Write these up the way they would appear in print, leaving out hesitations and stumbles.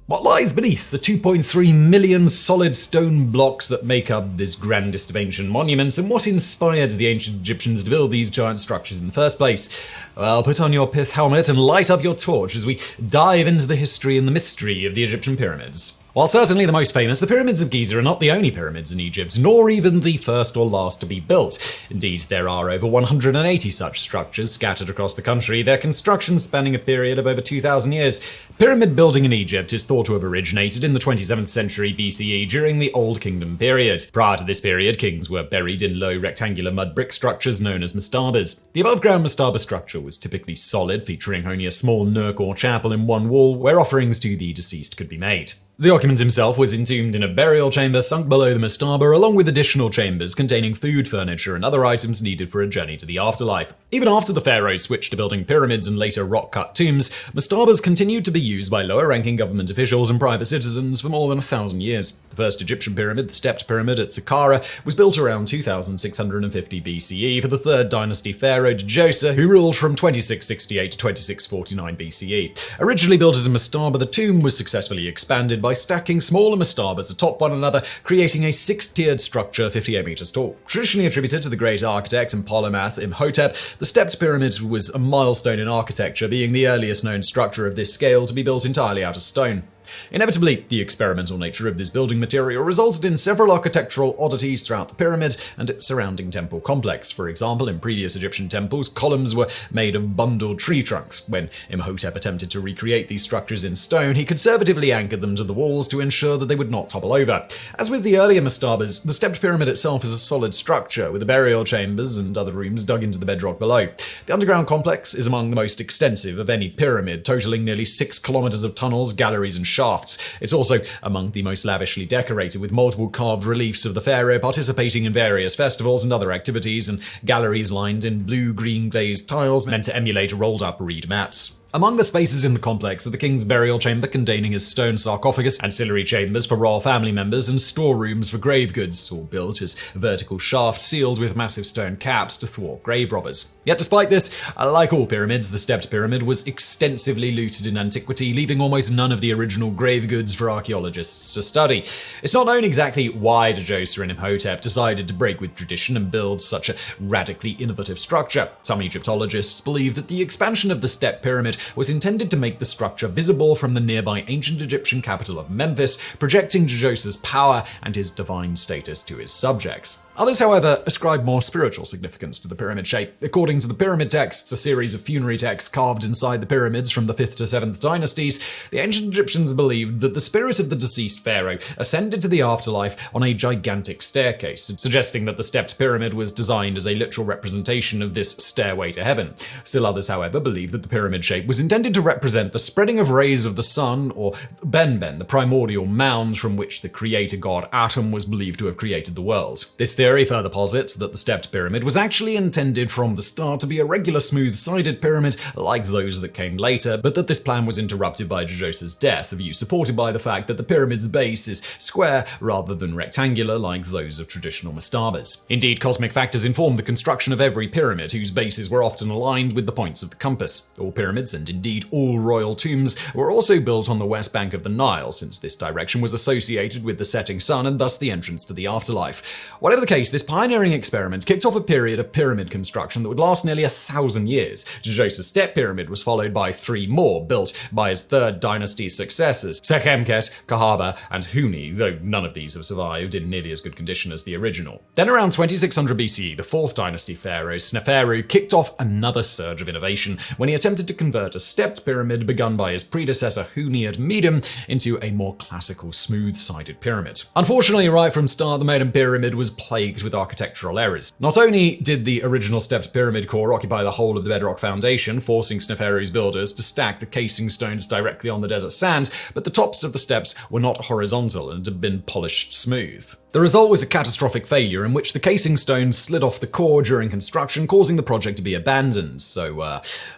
What lies beneath the 2.3 million solid stone blocks that make up this grandest of ancient monuments, and what inspired the ancient Egyptians to build these giant structures in the first place? Well, put on your pith helmet and light up your torch as we dive into the history and the mystery of the Egyptian pyramids. While certainly the most famous, the pyramids of Giza are not the only pyramids in Egypt, nor even the first or last to be built. Indeed, there are over 180 such structures scattered across the country, their construction spanning a period of over 2,000 years. Pyramid building in Egypt is thought to have originated in the 27th century BCE during the Old Kingdom period. Prior to this period, kings were buried in low rectangular mud brick structures known as mastabas. The above-ground mastaba structure was typically solid, featuring only a small nook or chapel in one wall where offerings to the deceased could be made. The occupant himself was entombed in a burial chamber sunk below the mastaba, along with additional chambers containing food, furniture, and other items needed for a journey to the afterlife. Even after the pharaohs switched to building pyramids and later rock-cut tombs, mastabas continued to be used by lower-ranking government officials and private citizens for more than 1,000 years. The first Egyptian pyramid, the stepped pyramid at Saqqara, was built around 2650 BCE for the 3rd dynasty pharaoh Djoser, who ruled from 2668 to 2649 BCE. Originally built as a mastaba, the tomb was successfully expanded by stacking smaller mastabas atop one another, creating a 6-tiered structure 58 meters tall. Traditionally attributed to the great architect and polymath Imhotep, the stepped pyramid was a milestone in architecture, being the earliest known structure of this scale to be built entirely out of stone. Inevitably, the experimental nature of this building material resulted in several architectural oddities throughout the pyramid and its surrounding temple complex. For example, in previous Egyptian temples, columns were made of bundled tree trunks. When Imhotep attempted to recreate these structures in stone, he conservatively anchored them to the walls to ensure that they would not topple over. As with the earlier mastabas, the stepped pyramid itself is a solid structure, with the burial chambers and other rooms dug into the bedrock below. The underground complex is among the most extensive of any pyramid, totaling nearly 6 kilometers of tunnels, galleries, and shafts. It's also among the most lavishly decorated, with multiple carved reliefs of the pharaoh participating in various festivals and other activities, and galleries lined in blue-green glazed tiles meant to emulate rolled-up reed mats. Among the spaces in the complex are the king's burial chamber containing his stone sarcophagus, ancillary chambers for royal family members, and storerooms for grave goods, all built as vertical shafts sealed with massive stone caps to thwart grave robbers. Yet despite this, like all pyramids, the stepped pyramid was extensively looted in antiquity, leaving almost none of the original grave goods for archaeologists to study. It's not known exactly why Djoser and Imhotep decided to break with tradition and build such a radically innovative structure. Some Egyptologists believe that the expansion of the stepped pyramid was intended to make the structure visible from the nearby ancient Egyptian capital of Memphis, projecting Djoser's power and his divine status to his subjects. Others, however, ascribe more spiritual significance to the pyramid shape. According to the pyramid texts, a series of funerary texts carved inside the pyramids from the 5th to 7th dynasties, the ancient Egyptians believed that the spirit of the deceased pharaoh ascended to the afterlife on a gigantic staircase, suggesting that the stepped pyramid was designed as a literal representation of this stairway to heaven. Still others, however, believe that the pyramid shape was intended to represent the spreading of rays of the sun, or Benben, the primordial mound from which the creator god Atum was believed to have created the world. This theory further posits that the stepped pyramid was actually intended from the start to be a regular smooth-sided pyramid like those that came later, but that this plan was interrupted by Djoser's death, a view supported by the fact that the pyramid's base is square rather than rectangular like those of traditional mastabas. Indeed, cosmic factors informed the construction of every pyramid, whose bases were often aligned with the points of the compass. All pyramids, and indeed all royal tombs, were also built on the west bank of the Nile, since this direction was associated with the setting sun and thus the entrance to the afterlife. Whatever the case, this pioneering experiment kicked off a period of pyramid construction that would last nearly 1,000 years. Djoser's step pyramid was followed by 3 more, built by his 3rd dynasty's successors, Sekhemkhet, Kahaba, and Huni, though none of these have survived in nearly as good condition as the original. Then around 2600 BCE, the 4th dynasty pharaoh, Sneferu, kicked off another surge of innovation when he attempted to convert a stepped pyramid begun by his predecessor Huni at Medum into a more classical smooth-sided pyramid. Unfortunately, right from start, the Medum pyramid was plagued with architectural errors. Not only did the original stepped pyramid core occupy the whole of the bedrock foundation, forcing Sneferu's builders to stack the casing stones directly on the desert sand, but the tops of the steps were not horizontal and had been polished smooth. The result was a catastrophic failure in which the casing stones slid off the core during construction, causing the project to be abandoned. So,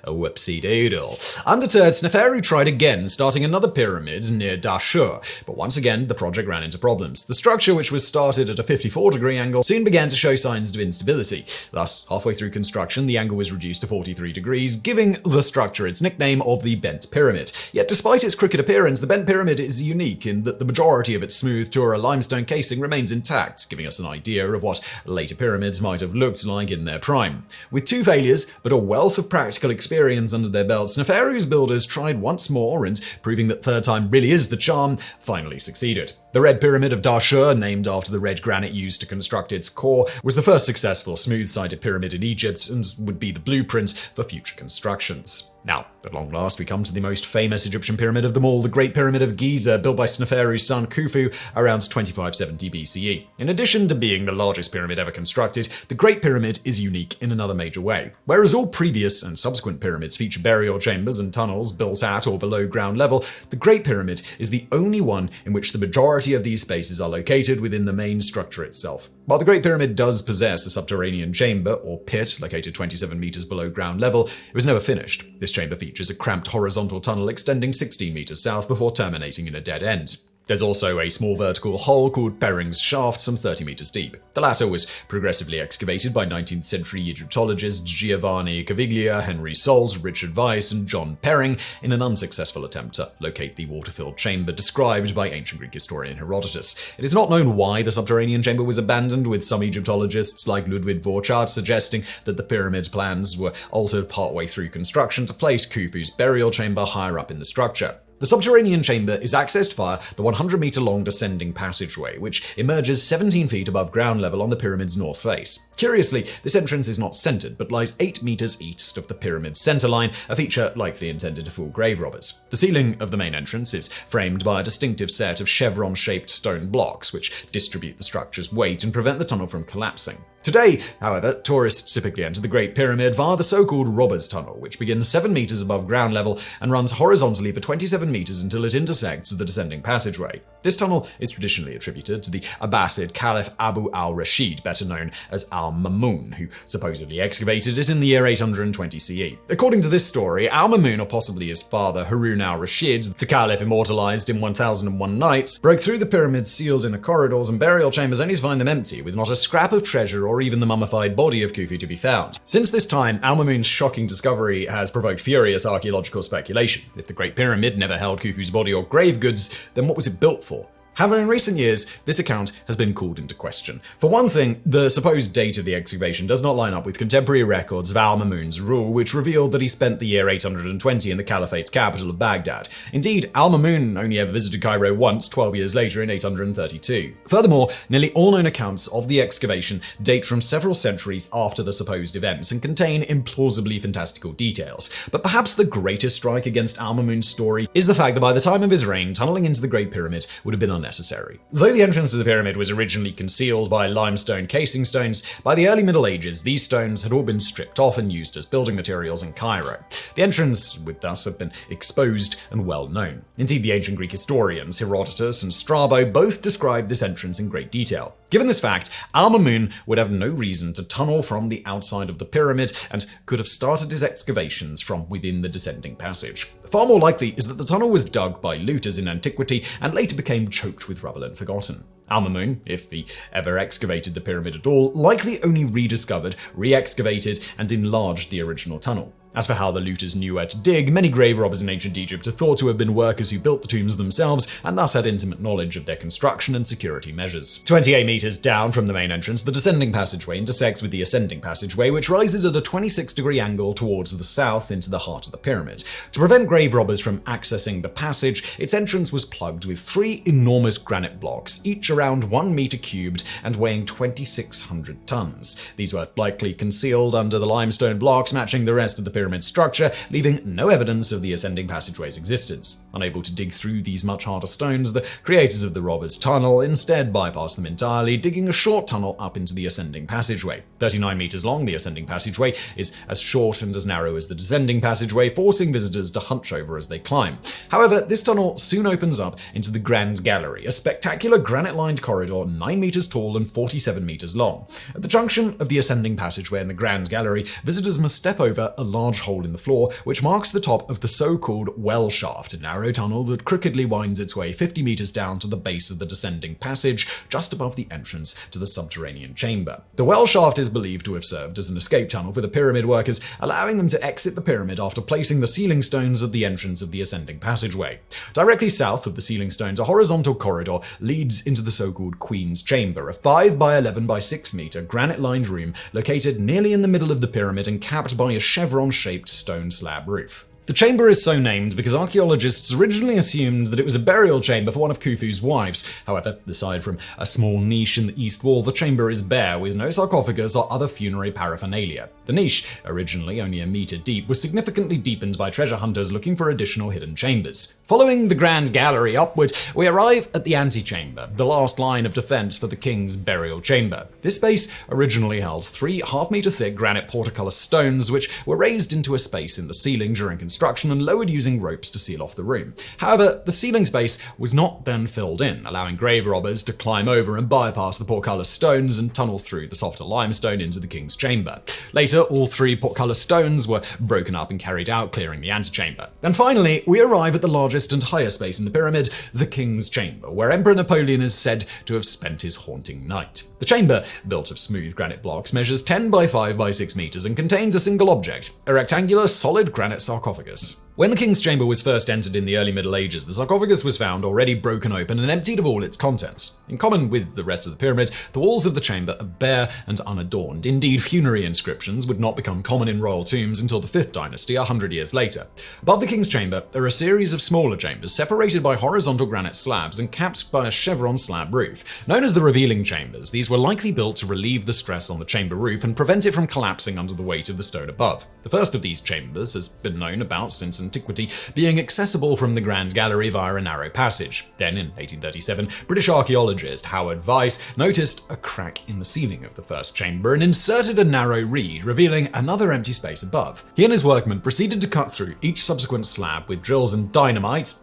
whoopsie-doo. little. Undeterred, Sneferu tried again, starting another pyramid near Djoser, but once again, the project ran into problems. The structure, which was started at a 54-degree angle, soon began to show signs of instability. Thus, halfway through construction, the angle was reduced to 43 degrees, giving the structure its nickname of the Bent Pyramid. Yet despite its crooked appearance, the Bent Pyramid is unique in that the majority of its smooth Tura limestone casing remains intact, giving us an idea of what later pyramids might have looked like in their prime. With 2 failures, but a wealth of practical experience under their belts, Sneferu's builders tried once more and, proving that third time really is the charm, finally succeeded. The Red Pyramid of Djoser, named after the red granite used to construct its core, was the first successful smooth-sided pyramid in Egypt and would be the blueprint for future constructions. Now, at long last, we come to the most famous Egyptian pyramid of them all, the Great Pyramid of Giza, built by Sneferu's son Khufu around 2570 BCE. In addition to being the largest pyramid ever constructed, the Great Pyramid is unique in another major way. Whereas all previous and subsequent pyramids feature burial chambers and tunnels built at or below ground level, the Great Pyramid is the only one in which the majority of these spaces are located within the main structure itself. While the Great Pyramid does possess a subterranean chamber, or pit, located 27 meters below ground level, it was never finished. This chamber features a cramped horizontal tunnel extending 16 meters south before terminating in a dead end. There's also a small vertical hole called Pering's Shaft, some 30 meters deep. The latter was progressively excavated by 19th century Egyptologists Giovanni Caviglia, Henry Salt, Richard Weiss, and John Pering in an unsuccessful attempt to locate the water-filled chamber described by ancient Greek historian Herodotus. It is not known why the subterranean chamber was abandoned, with some Egyptologists like Ludwig Borchardt suggesting that the pyramid plans were altered partway through construction to place Khufu's burial chamber higher up in the structure. The subterranean chamber is accessed via the 100-meter-long descending passageway, which emerges 17 feet above ground level on the pyramid's north face. Curiously, this entrance is not centered, but lies 8 meters east of the pyramid's center line, a feature likely intended to fool grave robbers. The ceiling of the main entrance is framed by a distinctive set of chevron-shaped stone blocks, which distribute the structure's weight and prevent the tunnel from collapsing. Today, however, tourists typically enter the Great Pyramid via the so-called Robbers Tunnel, which begins 7 meters above ground level and runs horizontally for 27 meters until it intersects the descending passageway. This tunnel is traditionally attributed to the Abbasid Caliph Abu al-Rashid, better known as al-Mamun, who supposedly excavated it in the year 820 CE. According to this story, al-Mamun, or possibly his father Harun al-Rashid, the caliph immortalized in 1001 Nights, broke through the pyramid's sealed inner corridors and burial chambers only to find them empty, with not a scrap of treasure or even the mummified body of Khufu to be found. Since this time, al-Mamun's shocking discovery has provoked furious archaeological speculation. If the Great Pyramid never held Khufu's body or grave goods, then what was it built for? However, in recent years, this account has been called into question. For one thing, the supposed date of the excavation does not line up with contemporary records of al-Mamun's rule, which revealed that he spent the year 820 in the caliphate's capital of Baghdad. Indeed, al-Mamun only ever visited Cairo once, 12 years later in 832. Furthermore, nearly all known accounts of the excavation date from several centuries after the supposed events and contain implausibly fantastical details. But perhaps the greatest strike against al-Mamun's story is the fact that by the time of his reign, tunneling into the Great Pyramid would have been unnecessary. Though the entrance to the pyramid was originally concealed by limestone casing stones, by the early Middle Ages, these stones had all been stripped off and used as building materials in Cairo. The entrance would thus have been exposed and well known. Indeed, the ancient Greek historians Herodotus and Strabo both describe this entrance in great detail. Given this fact, al-Mamun would have no reason to tunnel from the outside of the pyramid and could have started his excavations from within the descending passage. Far more likely is that the tunnel was dug by looters in antiquity and later became choked with rubble and forgotten. Al-Mamun, if he ever excavated the pyramid at all, likely only rediscovered, re-excavated, and enlarged the original tunnel. As for how the looters knew where to dig, many grave robbers in ancient Egypt are thought to have been workers who built the tombs themselves and thus had intimate knowledge of their construction and security measures. 28 meters down from the main entrance, the descending passageway intersects with the ascending passageway, which rises at a 26-degree angle towards the south into the heart of the pyramid. To prevent grave robbers from accessing the passage, its entrance was plugged with 3 enormous granite blocks, each around 1 meter cubed and weighing 2,600 tons. These were likely concealed under the limestone blocks matching the rest of the pyramid structure, leaving no evidence of the ascending passageway's existence. Unable to dig through these much harder stones, the creators of the Robbers' Tunnel instead bypassed them entirely, digging a short tunnel up into the ascending passageway. 39 meters long, the ascending passageway is as short and as narrow as the descending passageway, forcing visitors to hunch over as they climb. However, this tunnel soon opens up into the Grand Gallery, a spectacular granite-lined corridor 9 meters tall and 47 meters long. At the junction of the ascending passageway and the Grand Gallery, visitors must step over a large large hole in the floor, which marks the top of the so-called well shaft, a narrow tunnel that crookedly winds its way 50 meters down to the base of the descending passage, just above the entrance to the subterranean chamber. The well shaft is believed to have served as an escape tunnel for the pyramid workers, allowing them to exit the pyramid after placing the ceiling stones at the entrance of the ascending passageway. Directly south of the ceiling stones, a horizontal corridor leads into the so-called Queen's Chamber, a 5 by 11 by 6 meter granite-lined room located nearly in the middle of the pyramid and capped by a chevron-shaped stone slab roof. The chamber is so named because archaeologists originally assumed that it was a burial chamber for one of Khufu's wives. However, aside from a small niche in the east wall, the chamber is bare, with no sarcophagus or other funerary paraphernalia. The niche, originally only a meter deep, was significantly deepened by treasure hunters looking for additional hidden chambers. Following the grand gallery upward, we arrive at the antechamber, the last line of defense for the king's burial chamber. This space originally held 3 half-meter thick granite portcullis stones, which were raised into a space in the ceiling during construction and lowered using ropes to seal off the room. However, the ceiling space was not then filled in, allowing grave robbers to climb over and bypass the portcullis stones and tunnel through the softer limestone into the king's chamber. Later, all 3 portcullis stones were broken up and carried out, clearing the antechamber. And finally, we arrive at the largest and higher space in the pyramid, the King's Chamber, where Emperor Napoleon is said to have spent his haunting night. The chamber, built of smooth granite blocks, measures 10 by 5 by 6 meters and contains a single object, a rectangular solid granite sarcophagus. When the King's Chamber was first entered in the early Middle Ages, the sarcophagus was found already broken open and emptied of all its contents. In common with the rest of the pyramid, the walls of the chamber are bare and unadorned. Indeed, funerary inscriptions would not become common in royal tombs until the 5th dynasty, 100 years later. Above the King's Chamber are a series of smaller chambers separated by horizontal granite slabs and capped by a chevron slab roof. Known as the revealing chambers, these were likely built to relieve the stress on the chamber roof and prevent it from collapsing under the weight of the stone above. The first of these chambers has been known about since antiquity, being accessible from the Grand Gallery via a narrow passage. Then, in 1837, British archaeologist Howard Vyse noticed a crack in the ceiling of the first chamber and inserted a narrow reed, revealing another empty space above. He and his workmen proceeded to cut through each subsequent slab with drills and dynamite,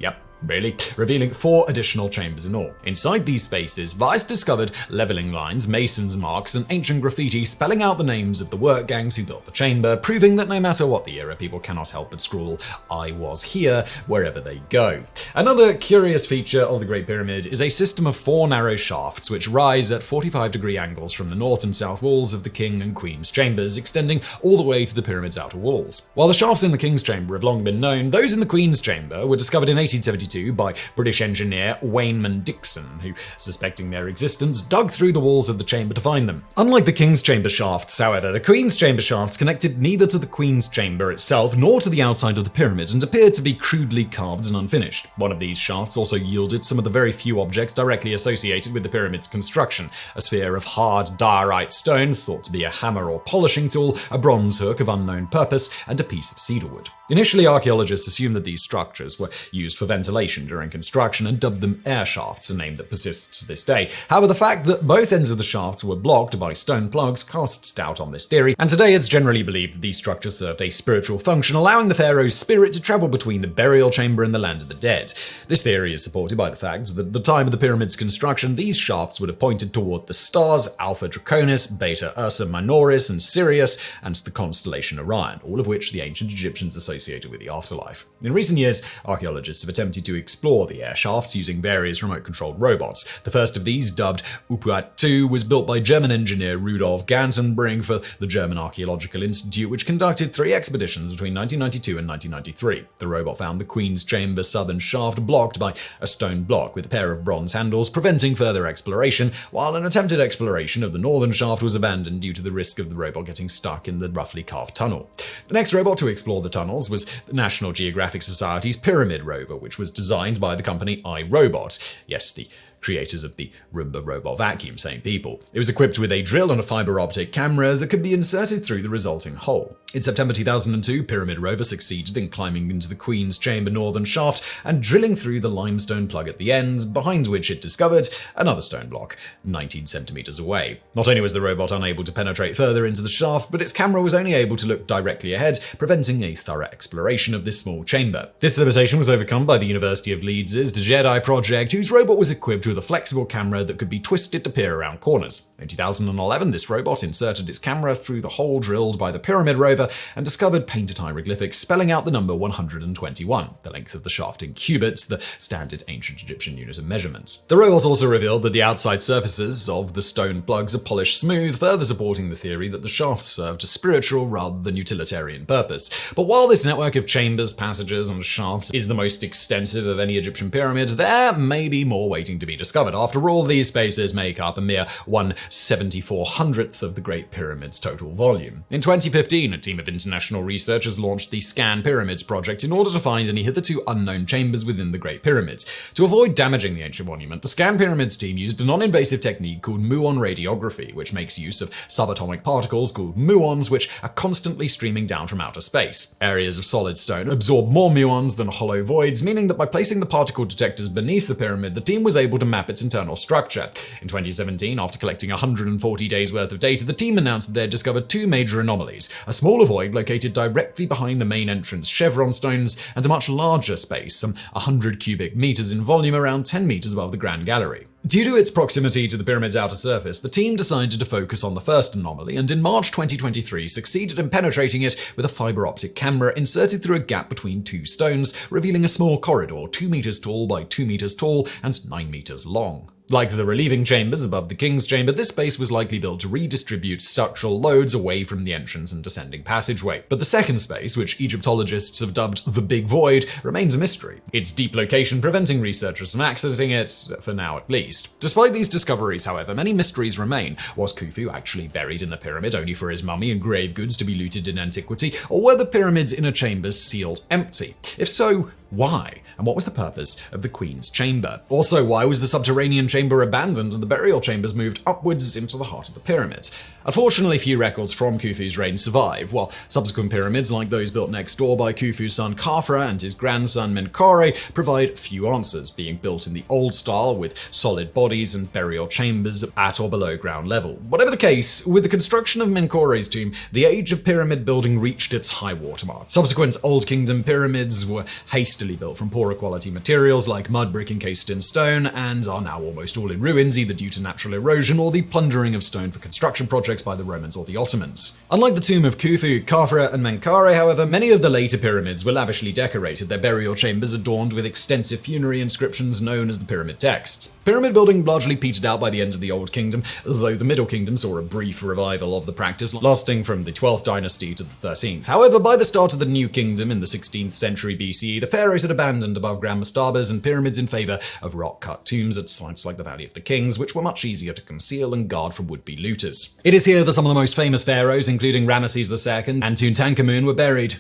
revealing 4 additional chambers in all. Inside these spaces, Vyse discovered leveling lines, masons' marks, and ancient graffiti spelling out the names of the work gangs who built the chamber, proving that no matter what the era, people cannot help but scrawl, "I was here," wherever they go. Another curious feature of the Great Pyramid is a system of 4 narrow shafts which rise at 45-degree angles from the north and south walls of the King and Queen's chambers, extending all the way to the pyramid's outer walls. While the shafts in the King's chamber have long been known, those in the Queen's chamber were discovered in 1872 by British engineer Wayneman Dixon, who, suspecting their existence, dug through the walls of the chamber to find them. Unlike the King's chamber shafts, however, the Queen's chamber shafts connected neither to the Queen's chamber itself nor to the outside of the pyramid and appeared to be crudely carved and unfinished. One of these shafts also yielded some of the very few objects directly associated with the pyramid's construction: a sphere of hard diorite stone, thought to be a hammer or polishing tool, a bronze hook of unknown purpose, and a piece of cedarwood. Initially, archaeologists assumed that these structures were used for ventilation during construction and dubbed them air shafts, a name that persists to this day. However, the fact that both ends of the shafts were blocked by stone plugs casts doubt on this theory, and today it's generally believed that these structures served a spiritual function, allowing the pharaoh's spirit to travel between the burial chamber and the land of the dead. This theory is supported by the fact that at the time of the pyramid's construction, these shafts would have pointed toward the stars Alpha Draconis, Beta Ursa Minoris, and Sirius, and the constellation Orion, all of which the ancient Egyptians associated with the afterlife. In recent years, archaeologists have attempted to explore the air shafts using various remote-controlled robots. The first of these, dubbed Upuat-2, was built by German engineer Rudolf Gantenbrink for the German Archaeological Institute, which conducted 3 expeditions between 1992 and 1993. The robot found the Queen's Chamber southern shaft blocked by a stone block with a pair of bronze handles, preventing further exploration, while an attempted exploration of the northern shaft was abandoned due to the risk of the robot getting stuck in the roughly carved tunnel. The next robot to explore the tunnels was the National Geographic Society's Pyramid rover, which was designed by the company iRobot. Yes, the creators of the Roomba robot vacuum, same people. It was equipped with a drill and a fiber optic camera that could be inserted through the resulting hole. In September 2002, Pyramid rover succeeded in climbing into the Queen's Chamber northern shaft and drilling through the limestone plug at the end, behind which it discovered another stone block, 19 centimeters away. Not only was the robot unable to penetrate further into the shaft, but its camera was only able to look directly ahead, preventing a thorough exploration of this small chamber. This limitation was overcome by the University of Leeds' Djedi project, whose robot was equipped with with a flexible camera that could be twisted to peer around corners. In 2011, this robot inserted its camera through the hole drilled by the Pyramid rover and discovered painted hieroglyphics spelling out the number 121, the length of the shaft in cubits, the standard ancient Egyptian unit of measurement. The robot also revealed that the outside surfaces of the stone plugs are polished smooth, further supporting the theory that the shaft served a spiritual rather than utilitarian purpose. But while this network of chambers, passages, and shafts is the most extensive of any Egyptian pyramid, there may be more waiting to be discovered. After all, these spaces make up a mere 1/7400th of the Great Pyramid's total volume. In 2015, a team of international researchers launched the Scan Pyramids project in order to find any hitherto unknown chambers within the Great Pyramids. To avoid damaging the ancient monument, the Scan Pyramids team used a non-invasive technique called muon radiography, which makes use of subatomic particles called muons, which are constantly streaming down from outer space. Areas of solid stone absorb more muons than hollow voids, meaning that by placing the particle detectors beneath the pyramid, the team was able to map its internal structure. In 2017, after collecting 140 days worth of data, the team announced that they had discovered two major anomalies: a smaller void located directly behind the main entrance chevron stones, and a much larger space, some 100 cubic meters in volume, around 10 meters above the Grand Gallery. Due to its proximity to the pyramid's outer surface, the team decided to focus on the first anomaly, and in March 2023 succeeded in penetrating it with a fiber optic camera inserted through a gap between two stones, revealing a small corridor 2 meters tall by 2 meters tall and 9 meters long. Like the relieving chambers above the King's Chamber, this space was likely built to redistribute structural loads away from the entrance and descending passageway. But the second space, which Egyptologists have dubbed the Big Void, remains a mystery, its deep location preventing researchers from accessing it, for now at least. Despite these discoveries, however, many mysteries remain. Was Khufu actually buried in the pyramid only for his mummy and grave goods to be looted in antiquity, or were the pyramid's inner chambers sealed empty? If so, why? And what was the purpose of the Queen's Chamber? Also, why was the subterranean chamber abandoned and the burial chambers moved upwards into the heart of the pyramid? Unfortunately, few records from Khufu's reign survive, while subsequent pyramids, like those built next door by Khufu's son Khafra and his grandson Menkaure, provide few answers, being built in the old style with solid bodies and burial chambers at or below ground level. Whatever the case, with the construction of Menkaure's tomb, the age of pyramid building reached its high watermark. Subsequent Old Kingdom pyramids were hastily built from poorer quality materials like mud brick encased in stone, and are now almost all in ruins, either due to natural erosion or the plundering of stone for construction projects by the Romans or the Ottomans. Unlike the tomb of Khufu, Khafra, and Menkaure, however, many of the later pyramids were lavishly decorated, their burial chambers adorned with extensive funerary inscriptions known as the pyramid texts. Pyramid building largely petered out by the end of the Old Kingdom, though the Middle Kingdom saw a brief revival of the practice, lasting from the 12th dynasty to the 13th. However, by the start of the New Kingdom in the 16th century BCE, the pharaohs had abandoned above-ground mastabas and pyramids in favor of rock-cut tombs at sites like the Valley of the Kings, which were much easier to conceal and guard from would-be looters. It is here that some of the most famous pharaohs, including Ramesses II and Tutankhamun, were buried.